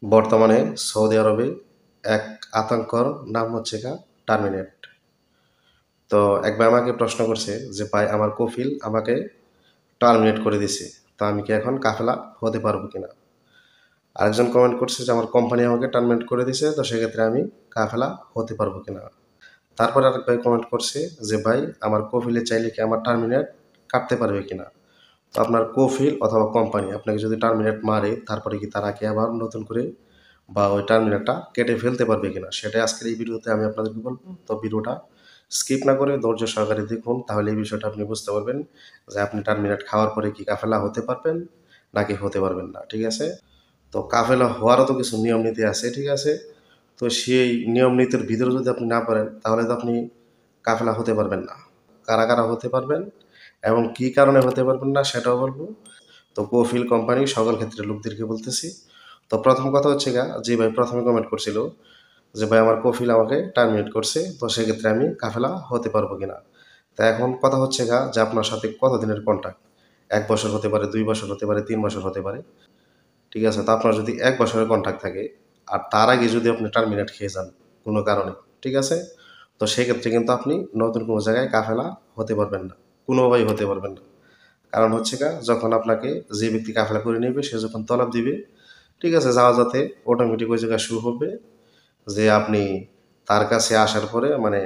বর্তমানে সৌদি আরবে এক আতঙ্কর নাম হচ্ছে টার্মিনেট। তো এক ভাই আমাকে প্রশ্ন করছে যে ভাই আমার কফিল আমাকে টার্মিনেট করে দিছে। তো আমি কি এখন কাফেলা হতে পারবো কিনা? আরেকজন কমেন্ট করছে যে আমার কোম্পানি আমাকে টার্মিনেট করে দিছে, তো সেক্ষেত্রে আমি কাফেলা হতে পারবো কিনা? তারপরে আরেক ভাই কমেন্ট করছে যে ভাই আমার কফিলে চাইলে কি আমার টার্মিনেট কাটতে পারবে কিনা? তো আপনার কফিল অথবা কোম্পানি আপনাকে যদি টার্মিনেট মারে তারপরে কি তারা কি আবার নতুন করে বা ওই টার্মিনেটটা কেটে ফেলতে পারবে কিনা, সেটাই আজকের এই ভিডিওতে আমি আপনাদেরকে বলবো। তো ভিডিওটা স্কিপ না করে ধৈর্য সহকারে দেখুন, তাহলে এই বিষয়টা আপনি বুঝতে পারবেন যে আপনি টার্মিনেট খাওয়ার পরে কি কাফেলা হতে পারবেন নাকি হতে পারবেন না। ঠিক আছে? তো কাফেলা হওয়ারও তো কিছু নিয়ম নীতি আছে। ঠিক আছে? তো সেই নিয়ম নীতির ভিতরে যদি আপনি না পারেন তাহলে তো আপনি কাফেলা হতে পারবেন না। কারা কারা হতে পারবেন এবং কি কারণে হতে পারবেন না সেটাও বলবো। তো কফিল কোম্পানি সকল ক্ষেত্রে লোকদেরকে বলতেছি। তো প্রথম কথা হচ্ছে যে ভাই প্রথমে কমেন্ট করছিল যে ভাই আমার কফিল আমাকে টার্মিনেট করছে, তো সেক্ষেত্রে আমি কাফেলা হতে পারবো কিনা। তা এখন কথা হচ্ছে যে আপনার সাথে কতদিনের কন্ট্রাক্ট। ১ বছর হতে পারে, ২ বছর হতে পারে, ৩ বছর হতে পারে। ঠিক আছে? তো আপনার যদি ১ বছরের কন্ট্রাক্ট থাকে আর তার আগে যদি আপনি টার্মিনেট খেয়ে যান কোনো কারণে, ঠিক আছে? তো সেক্ষেত্রে কিন্তু আপনি নতুন কোনো জায়গায় কাফেলা হতে পারবেন না, কোনোভাবেই হতে পারবেন না। কারণ হচ্ছে যখন আপনাকে যে ব্যক্তি কাফেলা করে নেবে সে যখন তলব দিবে, ঠিক আছে, যাওয়া যাতে অটোমেটিক ওই জায়গায় শুরু হবে যে আপনি তার কাছে আসার পরে মানে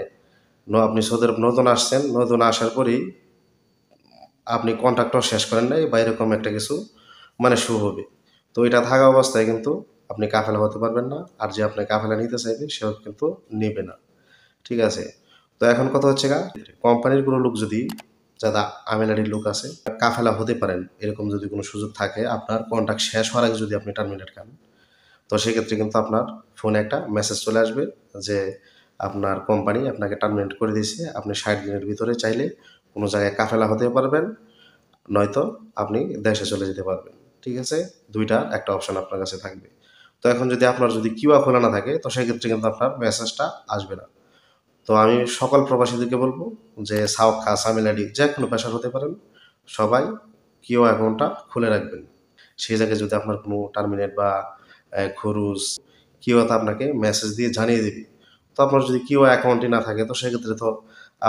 আপনি সৌদি আরব নতুন আসছেন, নতুন আসার পরেই আপনি কন্ট্রাক্টও শেষ করেন নাই বা এরকম একটা কিছু মানে শুরু হবে। তো এটা থাকা অবস্থায় কিন্তু আপনি কাফেলা হতে পারবেন না। আর যে আপনার কাফেলা নিতে চাইবে সেও কিন্তু নেবে না। ঠিক আছে? তো এখন কথা হচ্ছে কোম্পানির কোনো লোক যদি যারা আমেলারির লোক আছে কাফেলা হতে পারেন, এরকম যদি কোনো সুযোগ থাকে আপনার কন্ট্রাক্ট শেষ হওয়ার আগে যদি আপনি টার্মিনেট খান, তো সেক্ষেত্রে কিন্তু আপনার ফোনে একটা মেসেজ চলে আসবে যে আপনার কোম্পানি আপনাকে টার্মিনেট করে দিয়েছে। আপনি ৬০ দিনের ভিতরে চাইলে কোনো জায়গায় কাফেলা হতে পারবেন, নয়তো আপনি দেশে চলে যেতে পারবেন। ঠিক আছে? ২ টার একটা অপশন আপনার কাছে থাকবে। তো এখন যদি আপনার যদি কিউআ খোলা না থাকে তো সেক্ষেত্রে কিন্তু আপনার মেসেজটা আসবে না। তো আমি সকল প্রবাসীদেরকে বলব যে সাওক, খাস, আমিলাডি যেকোনো পেশার হতে পারেন, সবাই কিউ অ্যাকাউন্টটা খুলে রাখবেন। সেই জায়গায় যদি আপনার কোনো টার্মিনেট বা খরচ কিউতে আপনাকে মেসেজ দিয়ে জানিয়ে দিবে। তো আপনার যদি কিউ অ্যাকাউন্টই না থাকে তো সেক্ষেত্রে তো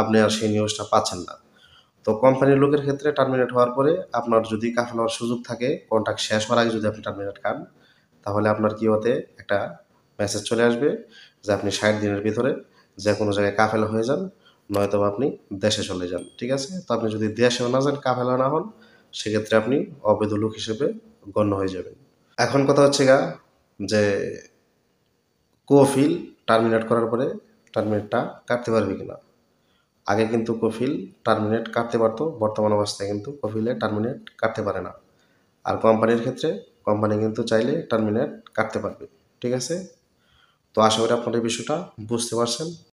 আপনি আর সেই নিউজটা পাচ্ছেন না। তো কোম্পানির লোকের ক্ষেত্রে টার্মিনেট হওয়ার পরে আপনার যদি কাফেলা হওয়ার সুযোগ থাকে, কন্ট্রাক্ট শেষ হওয়ার আগে যদি আপনি টার্মিনেট খান, তাহলে আপনার কিউতে একটা মেসেজ চলে আসবে যে আপনি ৬০ দিনের ভিতরে যেকোনো জায়গায় কাফেলা হয়ে যান, নয়তোবা আপনি দেশে চলে যান। ঠিক আছে? তো আপনি যদি দেশেও না যান, কাফেলা না হন, সেক্ষেত্রে আপনি অবৈধ লোক হিসেবে গণ্য হয়ে যাবেন। এখন কথা হচ্ছে যে কফিল টার্মিনেট করার পরে টার্মিনেটটা কাটতে পারবে কিনা? আগে কিন্তু কফিল টার্মিনেট কাটতে পারতো, বর্তমান অবস্থায় কিন্তু কফিলে টার্মিনেট কাটতে পারে না। আর কোম্পানির ক্ষেত্রে কোম্পানি কিন্তু চাইলে টার্মিনেট কাটতে পারবে। ঠিক আছে? তো আশা করি আপনারা এই বিষয়টা বুঝতে পারছেন।